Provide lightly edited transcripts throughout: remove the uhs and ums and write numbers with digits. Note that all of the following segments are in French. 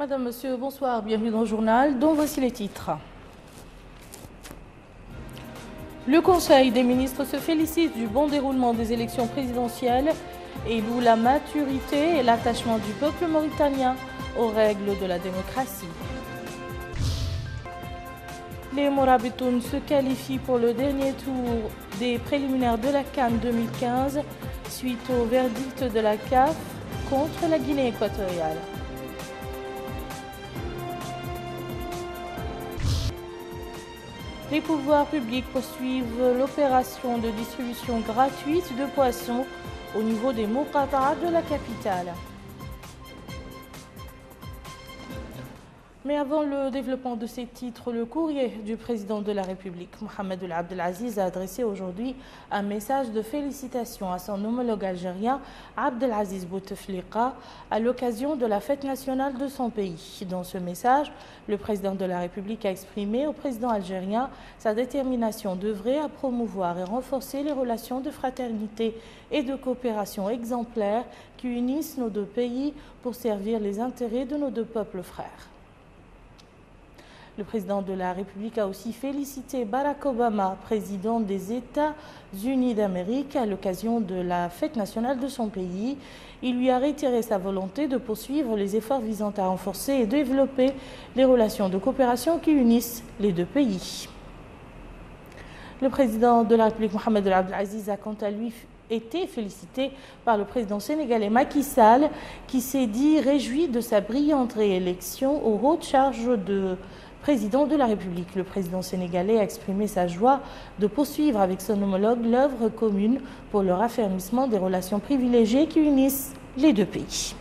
Madame, Monsieur, bonsoir, bienvenue dans le journal, dont voici les titres. Le Conseil des ministres se félicite du bon déroulement des élections présidentielles et loue la maturité et l'attachement du peuple mauritanien aux règles de la démocratie. Les Morabitoun se qualifient pour le dernier tour des préliminaires de la CAN 2015 suite au verdict de la CAF contre la Guinée équatoriale. Les pouvoirs publics poursuivent l'opération de distribution gratuite de poissons au niveau des Muqata'a de la capitale. Mais avant le développement de ces titres, le courrier du président de la République, Mohamed Ould Abdel Aziz, a adressé aujourd'hui un message de félicitations à son homologue algérien, Abdelaziz Bouteflika, à l'occasion de la fête nationale de son pays. Dans ce message, le président de la République a exprimé au président algérien sa détermination d'œuvrer à promouvoir et renforcer les relations de fraternité et de coopération exemplaires qui unissent nos deux pays pour servir les intérêts de nos deux peuples frères. Le président de la République a aussi félicité Barack Obama, président des États-Unis d'Amérique, à l'occasion de la fête nationale de son pays. Il lui a réitéré sa volonté de poursuivre les efforts visant à renforcer et développer les relations de coopération qui unissent les deux pays. Le président de la République, Mohamed Ould Abdel Aziz, a quant à lui été félicité par le président sénégalais Macky Sall, qui s'est dit réjoui de sa brillante réélection aux hautes charges de président de la République. Le président sénégalais a exprimé sa joie de poursuivre avec son homologue l'œuvre commune pour le raffermissement des relations privilégiées qui unissent les deux pays.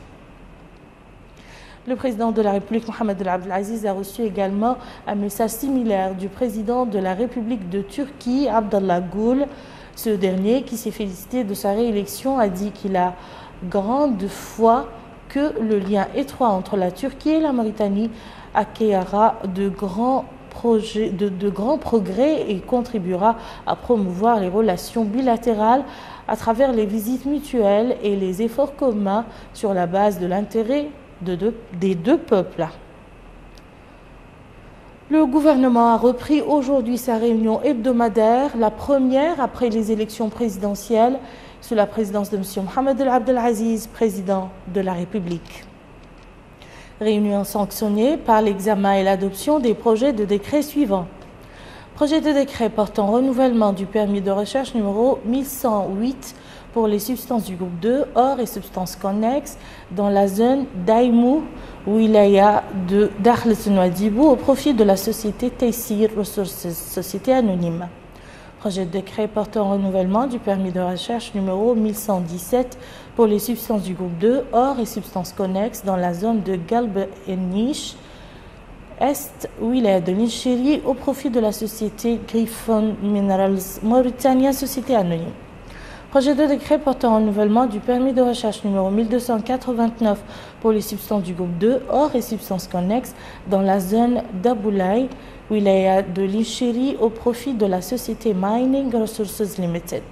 Le président de la République, Mohamed Ould Abdel Aziz, a reçu également un message similaire du président de la République de Turquie, Abdullah Gül. Ce dernier, qui s'est félicité de sa réélection, a dit qu'il a grande foi que le lien étroit entre la Turquie et la Mauritanie accueillera de grands progrès et contribuera à promouvoir les relations bilatérales à travers les visites mutuelles et les efforts communs sur la base de l'intérêt des deux peuples. Le gouvernement a repris aujourd'hui sa réunion hebdomadaire, la première après les élections présidentielles, sous la présidence de M. Mohamed Ould Abdel Aziz, président de la République. Réunion sanctionnée par l'examen et l'adoption des projets de décret suivants. Projet de décret portant renouvellement du permis de recherche numéro 1108 pour les substances du groupe 2, or et substances connexes, dans la zone d'Aïmou, Wilaya de Dakhla Nouadhibou, au profit de la société Taysir Resources, société anonyme. Projet de décret portant renouvellement du permis de recherche numéro 1117 pour les substances du groupe 2, or et substances connexes, dans la zone de Galb et Niche, Est, Wilaya de l'Inchiri, au profit de la société Griffon Minerals Mauritania, société anonyme. Projet de décret portant renouvellement du permis de recherche numéro 1289 pour les substances du groupe 2, or et substances connexes, dans la zone d'Aboulaye, Wilaya de l'Inchiri, au profit de la société Mining Resources Limited.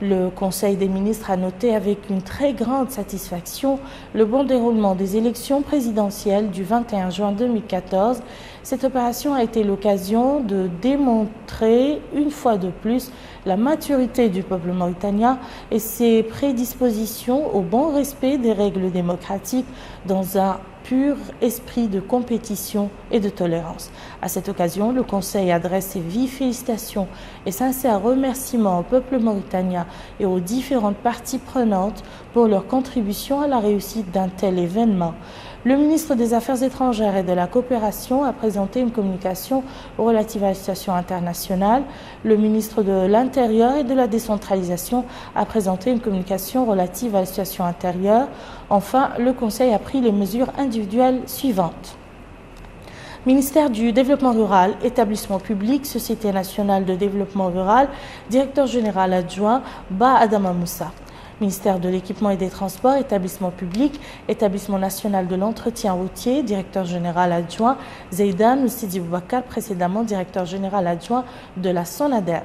Le Conseil des ministres a noté avec une très grande satisfaction le bon déroulement des élections présidentielles du 21 juin 2014. Cette opération a été l'occasion de démontrer une fois de plus la maturité du peuple mauritanien et ses prédispositions au bon respect des règles démocratiques dans un pur esprit de compétition et de tolérance. À cette occasion, le Conseil adresse ses vives félicitations et sincères remerciements au peuple mauritanien et aux différentes parties prenantes pour leur contribution à la réussite d'un tel événement. Le ministre des Affaires étrangères et de la coopération a présenté une communication relative à la situation internationale. Le ministre de l'Intérieur et de la décentralisation a présenté une communication relative à la situation intérieure. Enfin, le Conseil a pris les mesures individuelles suivantes. Ministère du Développement rural, établissement public, Société nationale de développement rural, directeur général adjoint, Ba Adama Moussa. Ministère de l'Équipement et des Transports, établissement public, établissement national de l'entretien routier, directeur général adjoint, Zeidan Sidi Boubacar, précédemment directeur général adjoint de la SONADER.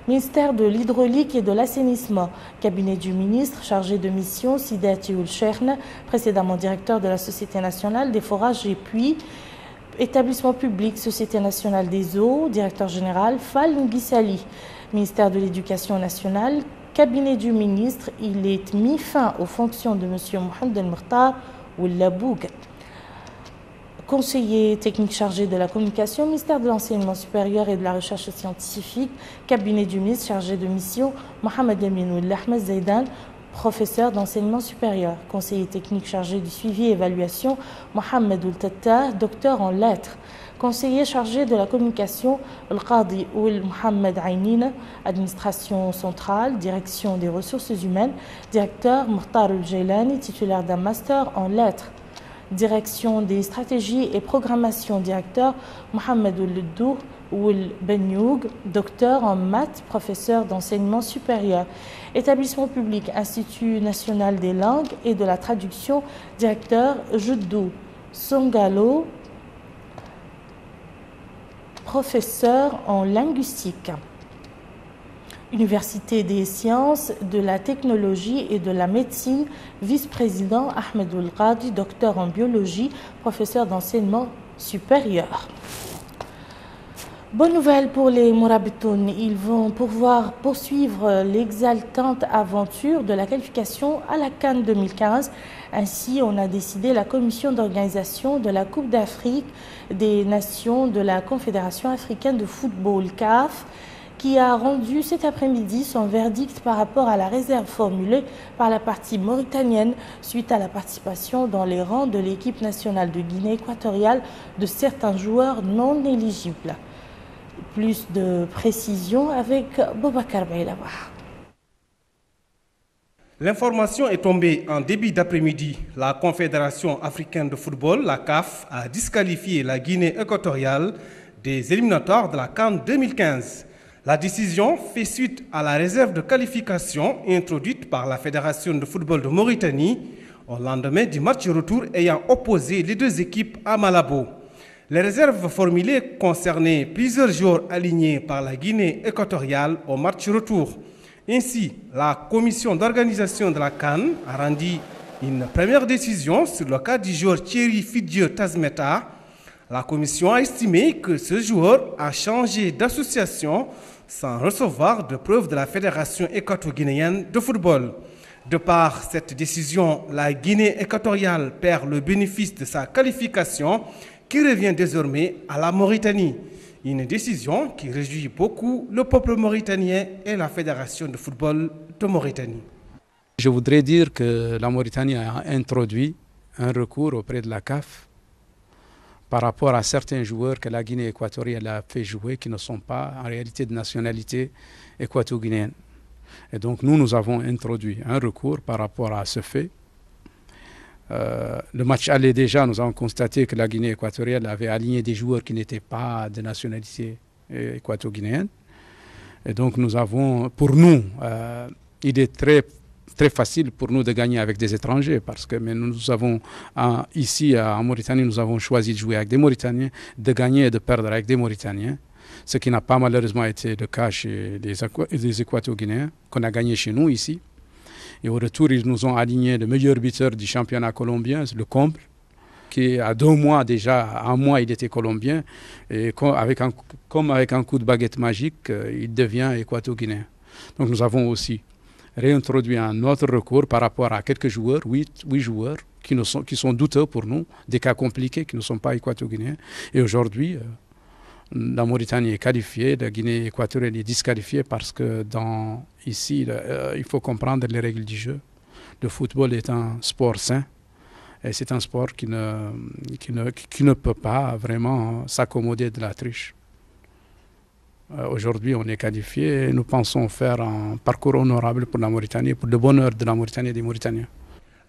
Ministère de l'Hydraulique et de l'Assainissement, cabinet du ministre chargé de mission Sidat Youl Cherne, précédemment directeur de la Société nationale des forages et puits, établissement public Société nationale des eaux, directeur général Fall Nguissali. Ministère de l'Éducation nationale, cabinet du ministre, il est mis fin aux fonctions de M. Mohamed El Murtar Oullaboug. Conseiller technique chargé de la communication, ministère de l'Enseignement supérieur et de la recherche scientifique, cabinet du ministre chargé de mission, Mohamed Aminoul Ahmed Zaidan, professeur d'enseignement supérieur. Conseiller technique chargé du suivi et évaluation, Mohamed Oul-Tatta, docteur en lettres. Conseiller chargé de la communication, Al-Qadi Oul Mohamed Aynine, administration centrale, direction des ressources humaines, directeur Mukhtar Al-Jailani, titulaire d'un master en lettres. Direction des stratégies et programmation, directeur Mohamed Ouldou Oul Benyoug, docteur en maths, professeur d'enseignement supérieur. Établissement public, Institut national des langues et de la traduction, directeur Juddou Songalo, professeur en linguistique. Université des sciences, de la technologie et de la médecine, vice-président Ahmed Oul-Qadi, docteur en biologie, professeur d'enseignement supérieur. Bonne nouvelle pour les Mourabitoun, ils vont pouvoir poursuivre l'exaltante aventure de la qualification à la CAN 2015. Ainsi, on a décidé la commission d'organisation de la Coupe d'Afrique des Nations de la Confédération africaine de football CAF, qui a rendu cet après-midi son verdict par rapport à la réserve formulée par la partie mauritanienne suite à la participation dans les rangs de l'équipe nationale de Guinée équatoriale de certains joueurs non éligibles. Plus de précisions avec Boubacar Baïlawa. L'information est tombée en début d'après-midi. La Confédération africaine de football, la CAF, a disqualifié la Guinée équatoriale des éliminatoires de la CAN 2015. La décision fait suite à la réserve de qualification introduite par la Fédération de football de Mauritanie au lendemain du match retour ayant opposé les deux équipes à Malabo. Les réserves formulées concernaient plusieurs joueurs alignés par la Guinée équatoriale au match retour. Ainsi, la commission d'organisation de la CAN a rendu une première décision sur le cas du joueur Thierry Fidieu Tazmeta. La commission a estimé que ce joueur a changé d'association sans recevoir de preuves de la Fédération équato-guinéenne de football. De par cette décision, la Guinée équatoriale perd le bénéfice de sa qualification qui revient désormais à la Mauritanie. Une décision qui réjouit beaucoup le peuple mauritanien et la Fédération de football de Mauritanie. Je voudrais dire que la Mauritanie a introduit un recours auprès de la CAF par rapport à certains joueurs que la Guinée équatoriale a fait jouer qui ne sont pas en réalité de nationalité équato-guinéenne. Et donc nous avons introduit un recours par rapport à ce fait. Le match aller déjà, nous avons constaté que la Guinée équatoriale avait aligné des joueurs qui n'étaient pas de nationalité équato-guinéenne. Et donc nous avons, pour nous, il est très facile pour nous de gagner avec des étrangers parce que nous avons, ici en Mauritanie, nous avons choisi de jouer avec des Mauritaniens, de gagner et de perdre avec des Mauritaniens, ce qui n'a pas malheureusement été le cas chez les Équato-Guinéens, qu'on a gagné chez nous ici. Et au retour, ils nous ont aligné le meilleur buteur du championnat colombien, le Comble, qui à 2 mois déjà, 1 mois il était colombien, et comme avec un coup de baguette magique, il devient équato-guinéen. Donc nous avons aussi réintroduit un autre recours par rapport à quelques joueurs, 8 joueurs, qui sont douteux pour nous, des cas compliqués qui ne sont pas équato-guinéens. Et aujourd'hui, la Mauritanie est qualifiée, la Guinée équatoriale est disqualifiée parce que ici, il faut comprendre les règles du jeu. Le football est un sport sain et c'est un sport qui ne peut pas vraiment s'accommoder de la triche. Aujourd'hui, on est qualifié et nous pensons faire un parcours honorable pour la Mauritanie, pour le bonheur de la Mauritanie et des Mauritaniens.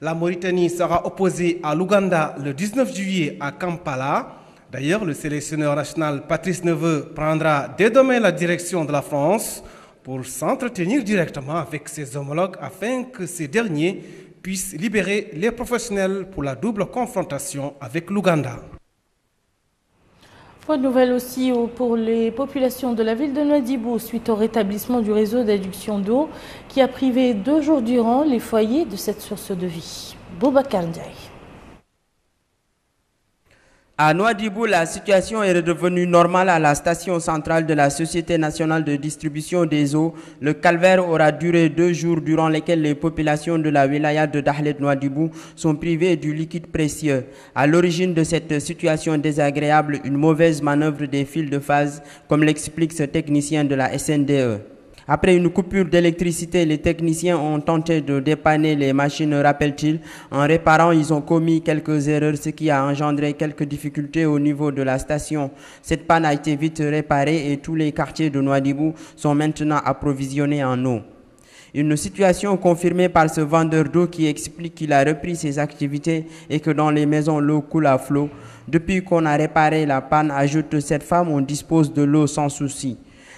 La Mauritanie sera opposée à l'Ouganda le 19 juillet à Kampala. D'ailleurs, le sélectionneur national Patrice Neveu prendra dès demain la direction de la France pour s'entretenir directement avec ses homologues afin que ces derniers puissent libérer les professionnels pour la double confrontation avec l'Ouganda. Bonne nouvelle aussi pour les populations de la ville de Nouadhibou suite au rétablissement du réseau d'adduction d'eau qui a privé 2 jours durant les foyers de cette source de vie. Boubacar Ndiaye. À Nouadhibou, la situation est redevenue normale à la station centrale de la Société nationale de distribution des eaux. Le calvaire aura duré 2 jours durant lesquels les populations de la wilaya de Dahlet Nouadhibou sont privées du liquide précieux. À l'origine de cette situation désagréable, une mauvaise manœuvre des fils de phase, comme l'explique ce technicien de la SNDE. Après une coupure d'électricité, les techniciens ont tenté de dépanner les machines, rappelle-t-il. En réparant, ils ont commis quelques erreurs, ce qui a engendré quelques difficultés au niveau de la station. Cette panne a été vite réparée et tous les quartiers de Nouadhibou sont maintenant approvisionnés en eau. Une situation confirmée par ce vendeur d'eau qui explique qu'il a repris ses activités et que dans les maisons, l'eau coule à flot. Depuis qu'on a réparé la panne, ajoute cette femme, on dispose de l'eau sans souci.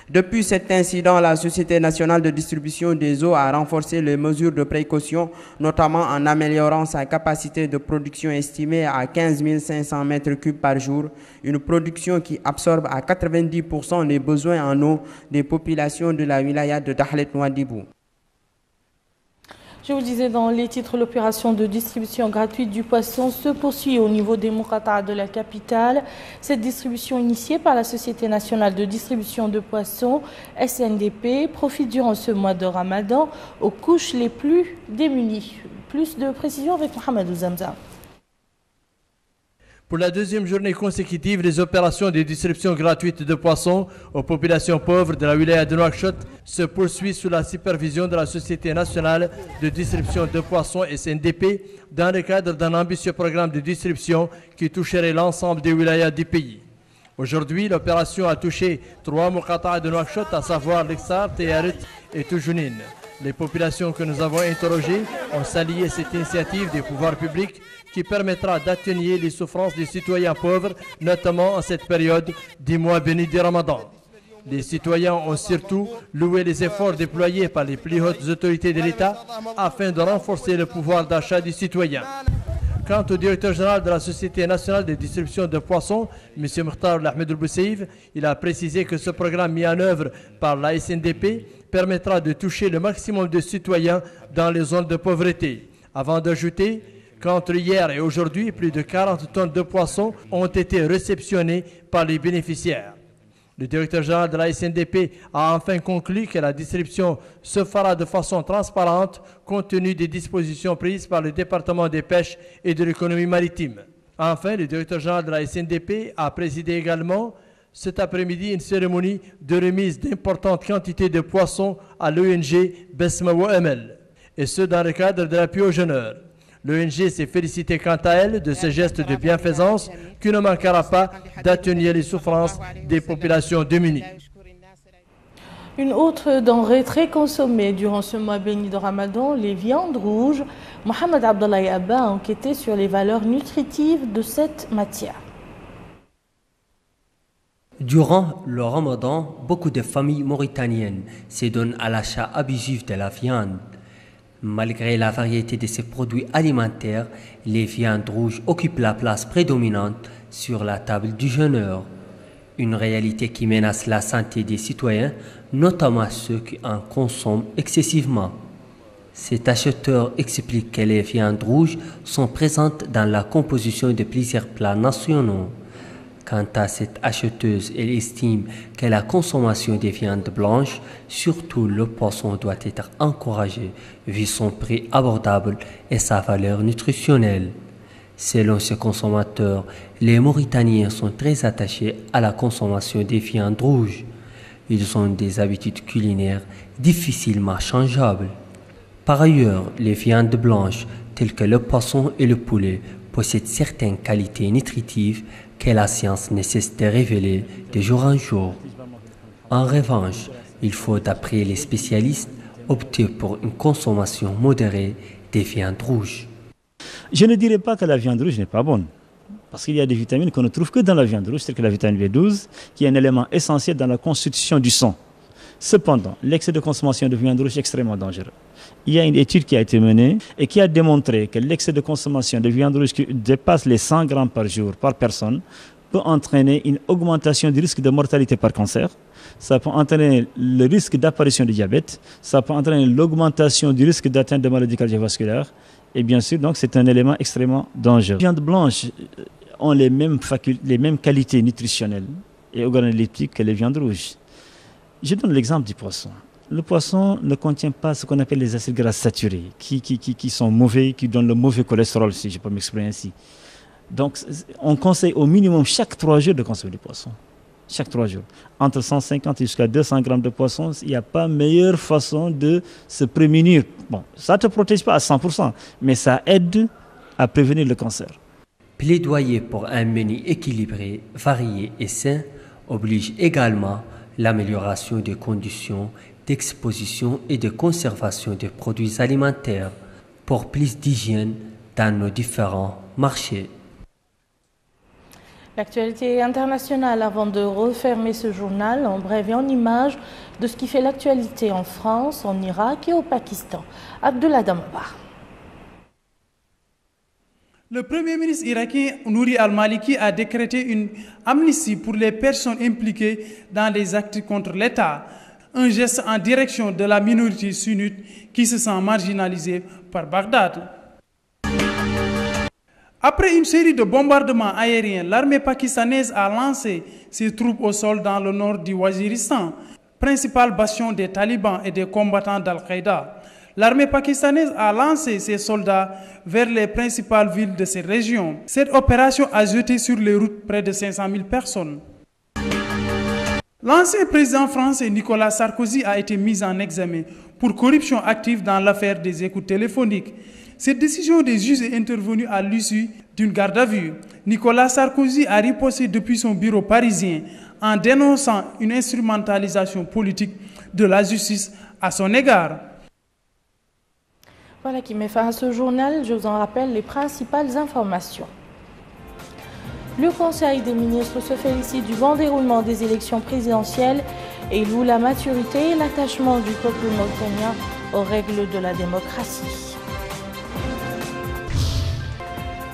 Depuis cet incident, la Société nationale de distribution des eaux a renforcé les mesures de précaution, notamment en améliorant sa capacité de production estimée à 15 500 mètres cubes par jour, une production qui absorbe à 90% les besoins en eau des populations de la wilaya de Dahlet Nouadhibou. Je vous disais dans les titres, l'opération de distribution gratuite du poisson se poursuit au niveau des Moukata de la capitale. Cette distribution initiée par la Société nationale de distribution de poissons, SNDP, profite durant ce mois de Ramadan aux couches les plus démunies. Plus de précisions avec Mohamed Ouzamza. Pour la 2e journée consécutive, les opérations de distribution gratuite de poissons aux populations pauvres de la wilaya de Nouakchott se poursuivent sous la supervision de la Société nationale de distribution de poissons SNDP dans le cadre d'un ambitieux programme de distribution qui toucherait l'ensemble des wilayas du pays. Aujourd'hui, l'opération a touché 3 Moukata'a de Nouakchott, à savoir Lexar, Théarit et Toujounine. Les populations que nous avons interrogées ont salué cette initiative des pouvoirs publics qui permettra d'atténuer les souffrances des citoyens pauvres, notamment en cette période du mois béni du Ramadan. Les citoyens ont surtout loué les efforts déployés par les plus hautes autorités de l'État afin de renforcer le pouvoir d'achat des citoyens. Quant au directeur général de la Société nationale de distribution de poissons, M. Mokhtar Ahmed El-Bousseïv, il a précisé que ce programme mis en œuvre par la SNDP permettra de toucher le maximum de citoyens dans les zones de pauvreté. Avant d'ajouter qu'entre hier et aujourd'hui, plus de 40 tonnes de poissons ont été réceptionnées par les bénéficiaires. Le directeur général de la SNDP a enfin conclu que la distribution se fera de façon transparente compte tenu des dispositions prises par le département des pêches et de l'économie maritime. Enfin, le directeur général de la SNDP a présidé également cet après-midi une cérémonie de remise d'importantes quantités de poissons à l'ONG Besma Emel, et ce dans le cadre de l'appui aux jeûneurs. L'ONG s'est félicitée quant à elle de ce geste de bienfaisance qui ne manquera pas d'atténuer les souffrances des populations démunies. Une autre denrée très consommée durant ce mois béni de Ramadan, les viandes rouges. Mohamed Abdoulaye Abba a enquêté sur les valeurs nutritives de cette matière. Durant le Ramadan, beaucoup de familles mauritaniennes se donnent à l'achat abusif de la viande. Malgré la variété de ces produits alimentaires, les viandes rouges occupent la place prédominante sur la table du jeûneur. Une réalité qui menace la santé des citoyens, notamment ceux qui en consomment excessivement. Cet acheteur explique que les viandes rouges sont présentes dans la composition de plusieurs plats nationaux. Quant à cette acheteuse, elle estime que la consommation des viandes blanches, surtout le poisson, doit être encouragée vu son prix abordable et sa valeur nutritionnelle. Selon ce consommateur, les Mauritaniens sont très attachés à la consommation des viandes rouges. Ils ont des habitudes culinaires difficilement changeables. Par ailleurs, les viandes blanches, telles que le poisson et le poulet, possèdent certaines qualités nutritives que la science ne cesse de révéler de jour en jour. En revanche, il faut, d'après les spécialistes, opter pour une consommation modérée des viandes rouges. Je ne dirais pas que la viande rouge n'est pas bonne, parce qu'il y a des vitamines qu'on ne trouve que dans la viande rouge, telles que la vitamine B12, qui est un élément essentiel dans la constitution du sang. Cependant, l'excès de consommation de viande rouge est extrêmement dangereux. Il y a une étude qui a été menée et qui a démontré que l'excès de consommation de viande rouge qui dépasse les 100 grammes par jour par personne peut entraîner une augmentation du risque de mortalité par cancer, ça peut entraîner le risque d'apparition du diabète, ça peut entraîner l'augmentation du risque d'atteinte de maladies cardiovasculaires. Et bien sûr, donc, c'est un élément extrêmement dangereux. Les viandes blanches ont les mêmes qualités nutritionnelles et organoleptiques que les viandes rouges. Je donne l'exemple du poisson. Le poisson ne contient pas ce qu'on appelle les acides gras saturés, qui sont mauvais, qui donnent le mauvais cholestérol, si je peux m'exprimer ainsi. Donc, on conseille au minimum chaque 3 jours de consommer du poisson. Chaque 3 jours. Entre 150 et jusqu'à 200 grammes de poisson, il n'y a pas meilleure façon de se prémunir. Bon, ça ne te protège pas à 100%, mais ça aide à prévenir le cancer. Plaidoyer pour un menu équilibré, varié et sain oblige également l'amélioration des conditions d'exposition et de conservation des produits alimentaires pour plus d'hygiène dans nos différents marchés. L'actualité internationale avant de refermer ce journal en bref et en images de ce qui fait l'actualité en France, en Irak et au Pakistan. Abdullah Dambar. Le Premier ministre irakien Nouri al-Maliki a décrété une amnistie pour les personnes impliquées dans les actes contre l'État, un geste en direction de la minorité sunnite qui se sent marginalisée par Bagdad. Après une série de bombardements aériens, l'armée pakistanaise a lancé ses troupes au sol dans le nord du Waziristan, principal bastion des talibans et des combattants d'Al-Qaïda. L'armée pakistanaise a lancé ses soldats vers les principales villes de cette région. Cette opération a jeté sur les routes près de 500 000 personnes. L'ancien président français Nicolas Sarkozy a été mis en examen pour corruption active dans l'affaire des écoutes téléphoniques. Cette décision des juges est intervenue à l'issue d'une garde à vue. Nicolas Sarkozy a riposté depuis son bureau parisien en dénonçant une instrumentalisation politique de la justice à son égard. Voilà qui met fin à ce journal. Je vous en rappelle les principales informations. Le Conseil des ministres se félicite du bon déroulement des élections présidentielles et loue la maturité et l'attachement du peuple mauritanien aux règles de la démocratie.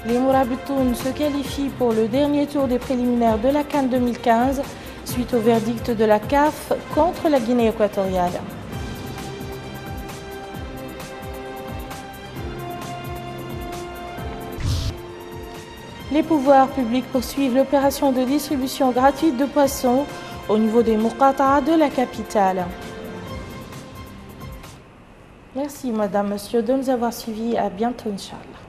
Les Mourabitoun se qualifient pour le dernier tour des préliminaires de la CAN 2015 suite au verdict de la CAF contre la Guinée équatoriale. Les pouvoirs publics poursuivent l'opération de distribution gratuite de poissons au niveau des Muqata'a de la capitale. Merci Madame, Monsieur de nous avoir suivis. À bientôt, Inch'Allah.